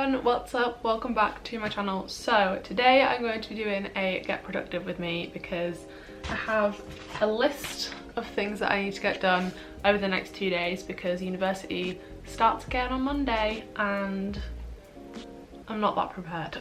everyone, what's up? Welcome back to my channel. So today I'm going to be doing a get productive with me because I have a list of things that I need to get done over the next 2 days because university starts again on Monday and I'm not that prepared.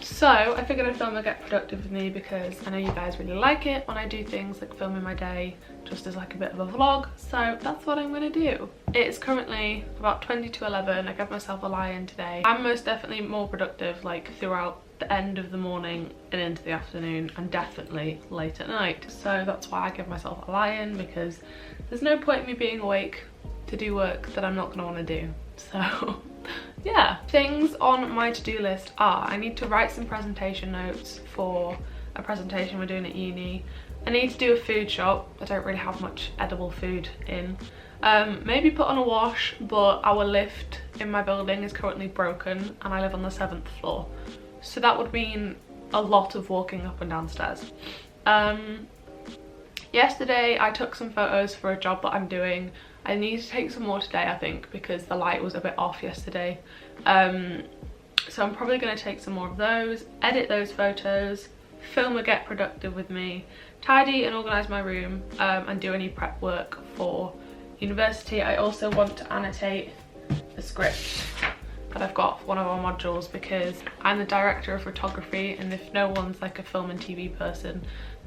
So I figured I'd film a get productive with me because I know you guys really like it when I do things like filming my day just as like a bit of a vlog, so that's what I'm gonna do. It's currently about 20 to 11. I gave myself a lie-in today. I'm most definitely more productive like throughout the end of the morning and into the afternoon and definitely late at night. So that's why I give myself a lie-in, because there's no point in me being awake to do work that I'm not gonna want to do. So yeah, things on my to-do list are I need to write some presentation notes for a presentation we're doing at uni. I need to do a food shop. I don't really have much edible food in. Maybe put on a wash, but our lift in my building is currently broken and I live on the 7th floor. So that would mean a lot of walking up and downstairs. Yesterday I took some photos for a job that I'm doing. I need to take some more today, I think, because the light was a bit off yesterday. So I'm probably going to take some more of those, edit those photos, film a get productive with me, tidy and organise my room, and do any prep work for university. I also want to annotate the script that I've got for one of our modules because I'm the director of photography, and if no one's like a film and TV person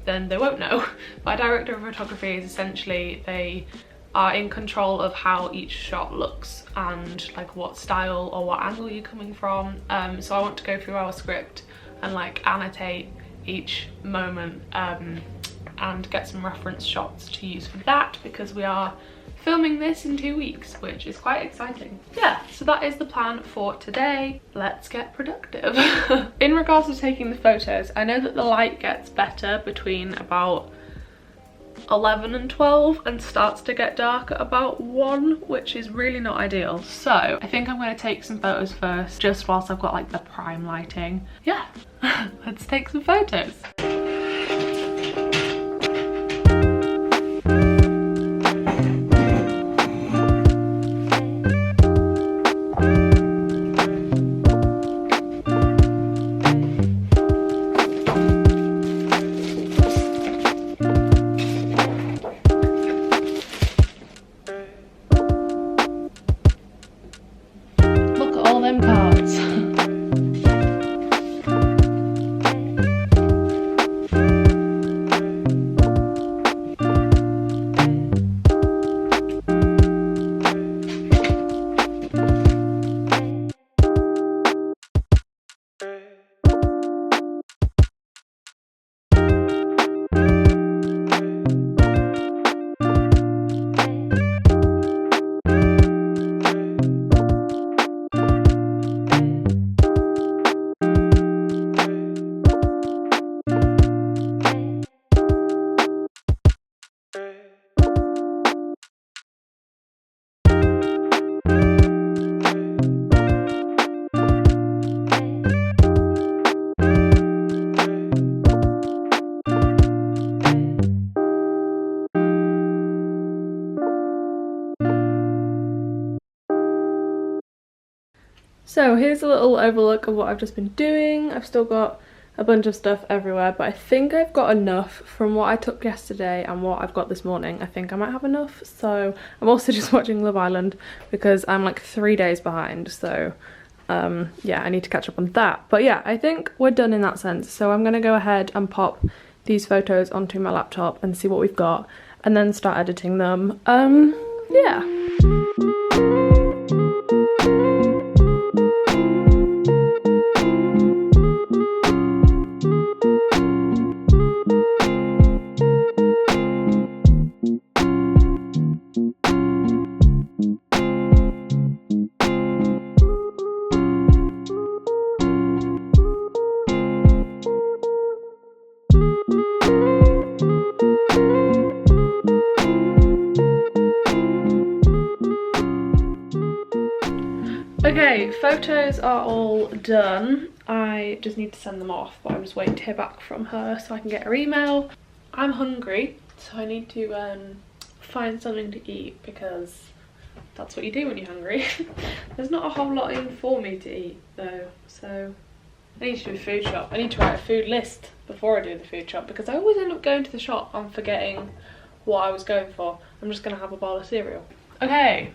then they won't know. My director of photography is essentially they are in control of how each shot looks and like what style or what angle you're coming from. So I want to go through our script and like annotate each moment and get some reference shots to use for that, because we are filming this in 2 weeks, which is quite exciting. Yeah, so that is the plan for today. Let's get productive. In regards to taking the photos, I know that the light gets better between about 11 and 12 and starts to get dark at about 1, which is really not ideal. So I think I'm going to take some photos first, just whilst I've got like the prime lighting. Yeah, let's take some photos. So here's a little overlook of what I've just been doing. I've still got a bunch of stuff everywhere, but I think I've got enough from what I took yesterday and what I've got this morning. I think I might have enough. So I'm also just watching Love Island because I'm like 3 days behind. So yeah, I need to catch up on that. But yeah, I think we're done in that sense. So I'm going to go ahead and pop these photos onto my laptop and see what we've got and then start editing them. Yeah. Okay, photos are all done. I just need to send them off, but I'm just waiting to hear back from her so I can get her email. I'm hungry, so I need to find something to eat because that's what you do when you're hungry. There's not a whole lot in for me to eat though, so I need to do a food shop. I need to write a food list before I do the food shop, because I always end up going to the shop and forgetting what I was going for. I'm just gonna have a bowl of cereal. Okay,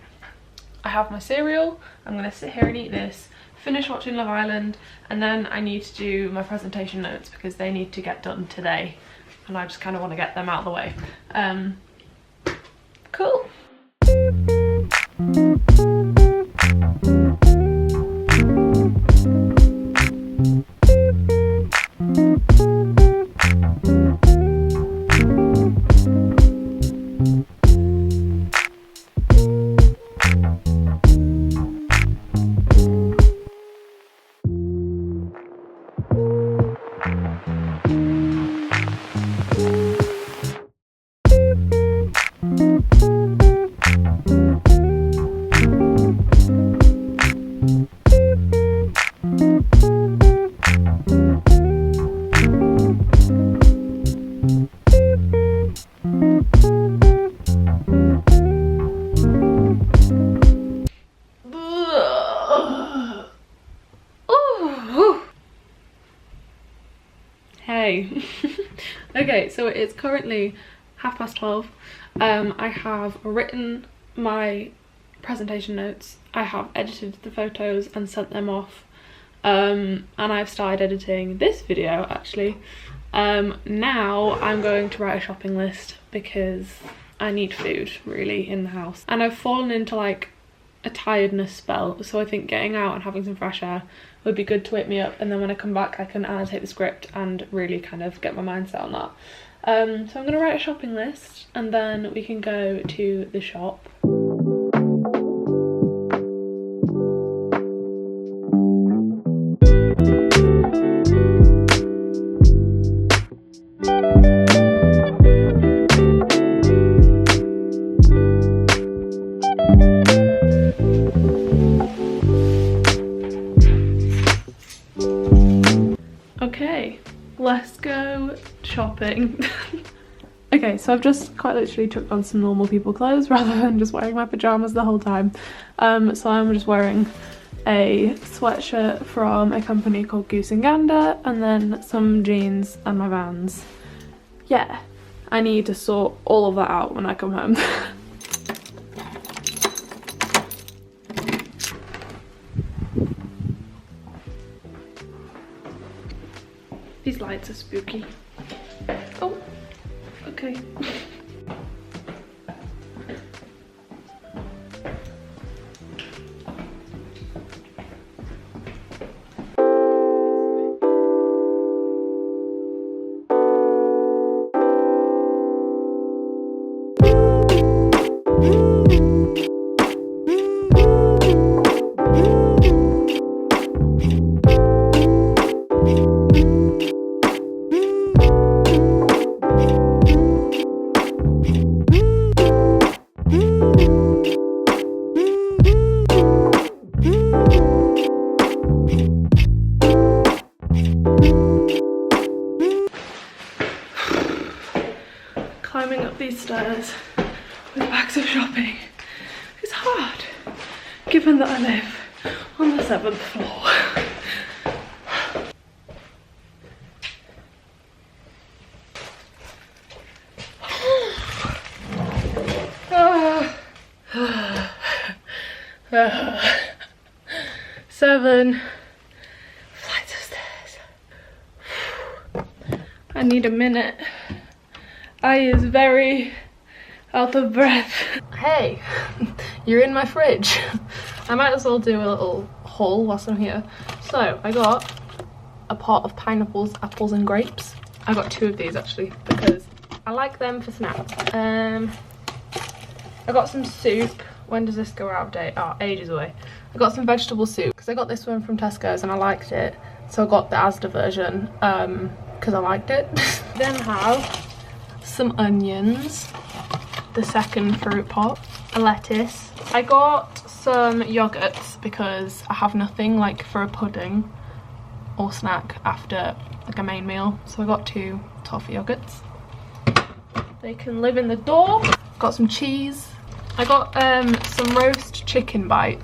I have my cereal. I'm gonna sit here and eat this, finish watching Love Island, and then I need to do my presentation notes because they need to get done today, and I just kind of want to get them out of the way. Cool. Hey. Okay, so it's currently 12:30. I have written my presentation notes, I have edited the photos and sent them off, and I've started editing this video actually. Now I'm going to write a shopping list because I need food really in the house, and I've fallen into like a tiredness spell, so I think getting out and having some fresh air would be good to wake me up, and then when I come back I can annotate the script and really kind of get my mindset on that. So I'm going to write a shopping list and then we can go to the shop. Okay, let's go shopping. Okay, so I've just quite literally took on some normal people clothes rather than just wearing my pajamas the whole time. So I'm just wearing a sweatshirt from a company called Goose and Gander, and then some jeans and my Vans. Yeah, I need to sort all of that out when I come home. These lights are spooky. Oh, okay. Climbing up these stairs with bags of shopping is hard, given that I live on the 7th floor. Seven flights of stairs. I need a minute. I is very out of breath. Hey, you're in my fridge. I might as well do a little haul whilst I'm here. So I got a pot of pineapples, apples and grapes. I got 2 of these actually because I like them for snacks. I got some soup. When does this go out of date? Oh, ages away. I got some vegetable soup because I got this one from Tesco's and I liked it. So I got the Asda version because I liked it. Then have some onions, the second fruit pot, a lettuce. I got some yogurts because I have nothing like for a pudding or snack after like a main meal. So I got 2 toffee yogurts. They can live in the door. Got some cheese. I got some roast chicken bites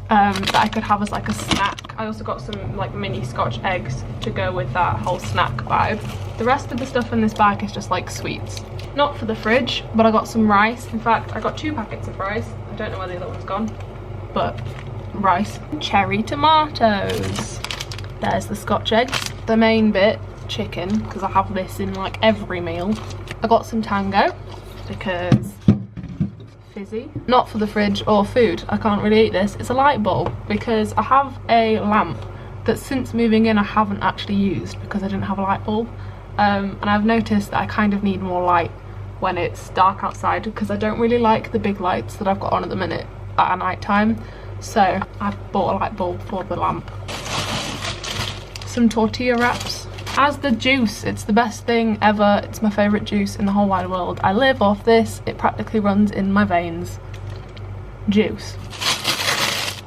that I could have as like a snack. I also got some like mini Scotch eggs to go with that whole snack vibe. The rest of the stuff in this bag is just like sweets. Not for the fridge, but I got some rice. In fact, I got 2 packets of rice. I don't know where the other one's gone, but rice. Cherry tomatoes. There's the Scotch eggs. The main bit, chicken, because I have this in like every meal. I got some Tango because fizzy. Not for the fridge or food. I can't really eat this. It's a light bulb because I have a lamp that since moving in I haven't actually used because I didn't have a light bulb. And I've noticed that I kind of need more light when it's dark outside because I don't really like the big lights that I've got on at the minute at night time. So I've bought a light bulb for the lamp. Some tortilla wraps. As the juice, it's the best thing ever. It's my favourite juice in the whole wide world. I live off this. It practically runs in my veins. Juice.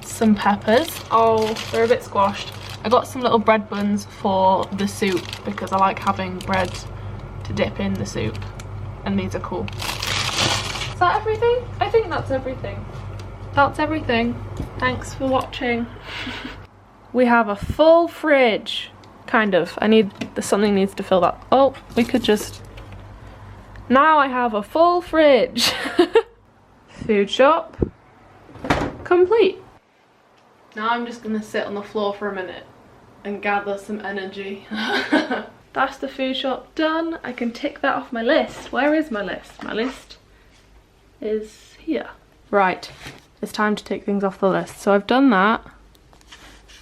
Some peppers. Oh, they're a bit squashed. I got some little bread buns for the soup because I like having bread to dip in the soup, and these are cool. Is that everything? I think that's everything. That's everything. Thanks for watching. We have a full fridge. Kind of. Something needs to fill that. Oh, we could just... Now I have a full fridge. Food shop. Complete. Now I'm just gonna sit on the floor for a minute and gather some energy. That's the food shop done. I can tick that off my list. Where is my list? My list is here. Right, it's time to tick things off the list. So I've done that,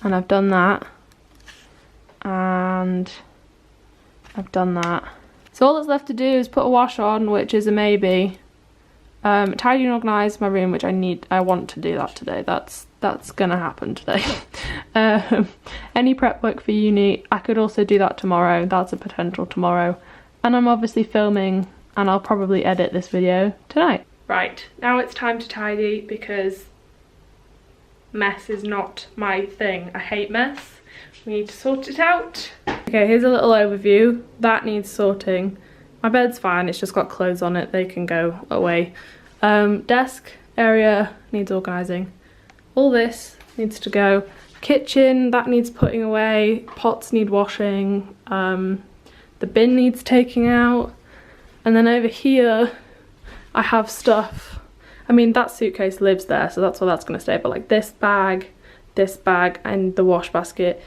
and I've done that, and I've done that. So all that's left to do is put a wash on, which is a maybe. Tidy and organise my room, which I want to do that today. That's gonna happen today. Any prep work for uni, I could also do that tomorrow. That's a potential tomorrow. And I'm obviously filming, and I'll probably edit this video tonight. Right, now it's time to tidy because mess is not my thing. I hate mess. We need to sort it out. Okay, here's a little overview. That needs sorting. My bed's fine, it's just got clothes on it, they can go away. Desk area needs organising. All this needs to go. Kitchen, that needs putting away. Pots need washing. The bin needs taking out. And then over here, I have stuff. I mean, that suitcase lives there, so that's where that's gonna stay. But like this bag, and the wash basket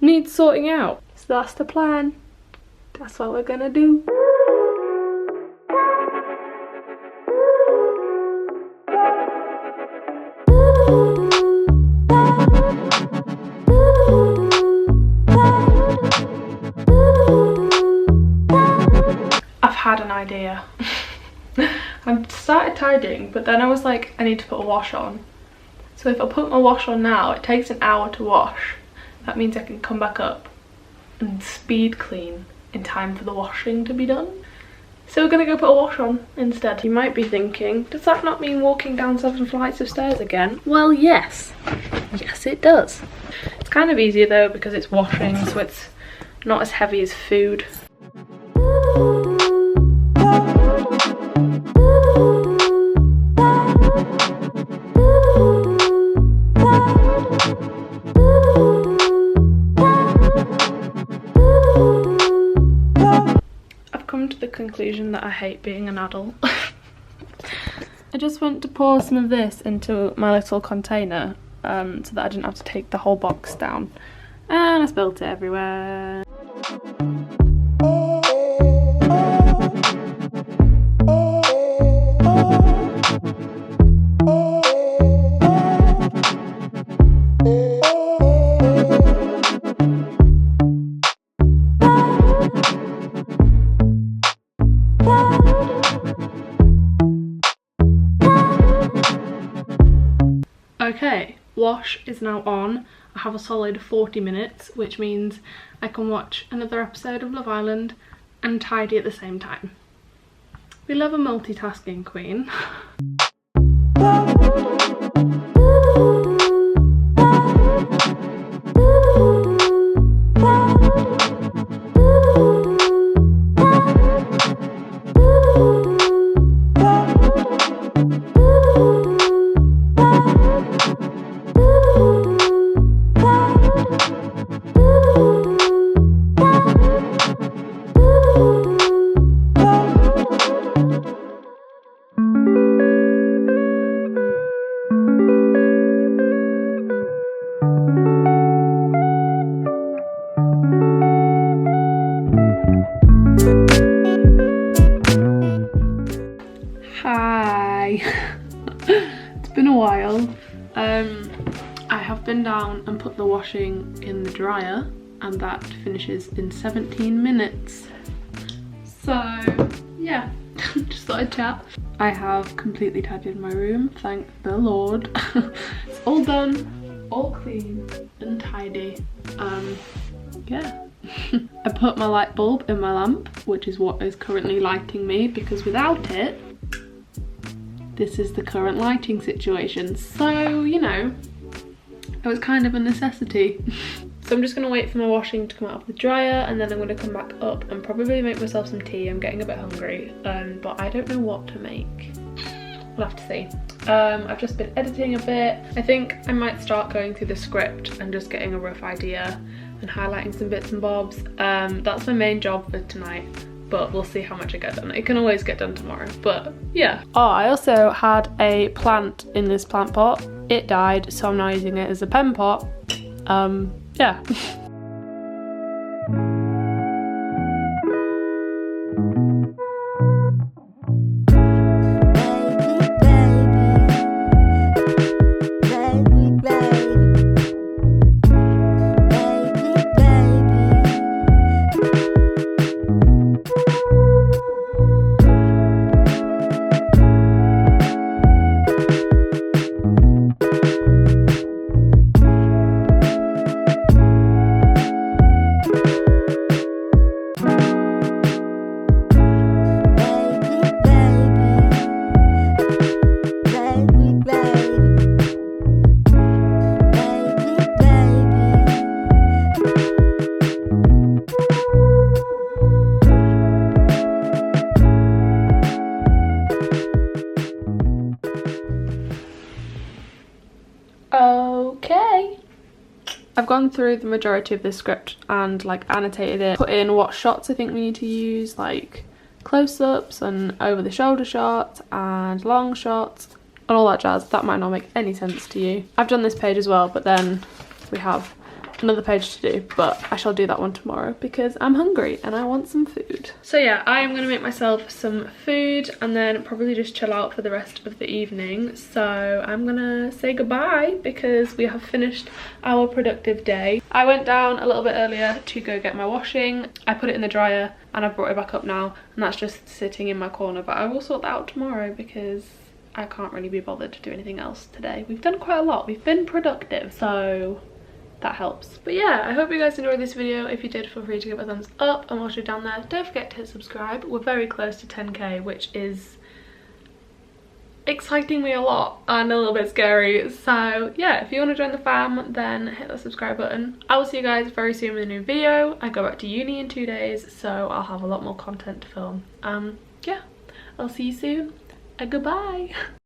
needs sorting out. So that's the plan. That's what we're gonna do. I've had an idea. I've started tidying, but then I was like, I need to put a wash on. So if I put my wash on now, it takes an hour to wash. That means I can come back up and speed clean in time for the washing to be done. So we're gonna go put a wash on instead. You might be thinking, does that not mean walking down 7 flights of stairs again? Well, yes. Yes, it does. It's kind of easier though because it's washing, so it's not as heavy as food. Conclusion that I hate being an adult. I just went to pour some of this into my little container so that I didn't have to take the whole box down, and I spilled it everywhere. Okay, wash is now on. I have a solid 40 minutes, which means I can watch another episode of Love Island and tidy at the same time. We love a multitasking queen. been down and put the washing in the dryer, and that finishes in 17 minutes. So yeah, just thought I'd chat. I have completely tidied my room, thank the Lord. It's all done, all clean and tidy. Yeah. I put my light bulb in my lamp, which is what is currently lighting me, because without it, this is the current lighting situation. So, you know, it was kind of a necessity. So I'm just gonna wait for my washing to come out of the dryer, and then I'm gonna come back up and probably make myself some tea. I'm getting a bit hungry, but I don't know what to make. We'll have to see. I've just been editing a bit. I think I might start going through the script and just getting a rough idea and highlighting some bits and bobs. That's my main job for tonight, but we'll see how much I get done. It can always get done tomorrow, but yeah. Oh, I also had a plant in this plant pot. It died, so I'm now using it as a pen pot. Yeah. Okay. I've gone through the majority of this script and like annotated it, put in what shots I think we need to use, like close-ups and over the shoulder shots and long shots and all that jazz. That might not make any sense to you. I've done this page as well, but then we have another page to do, but I shall do that one tomorrow because I'm hungry and I want some food. So yeah, I am gonna make myself some food and then probably just chill out for the rest of the evening. So I'm gonna say goodbye because we have finished our productive day. I went down a little bit earlier to go get my washing. I put it in the dryer and I brought it back up now, and that's just sitting in my corner, but I will sort that out tomorrow because I can't really be bothered to do anything else today. We've done quite a lot, we've been productive, so that helps. But yeah, I hope you guys enjoyed this video. If you did, feel free to give it a thumbs up, and whilst you're down there, don't forget to hit subscribe. We're very close to 10k, which is exciting me a lot and a little bit scary. So yeah, if you want to join the fam, then hit that subscribe button. I will see you guys very soon with a new video. I go back to uni in 2 days, so I'll have a lot more content to film. Yeah, I'll see you soon. Goodbye.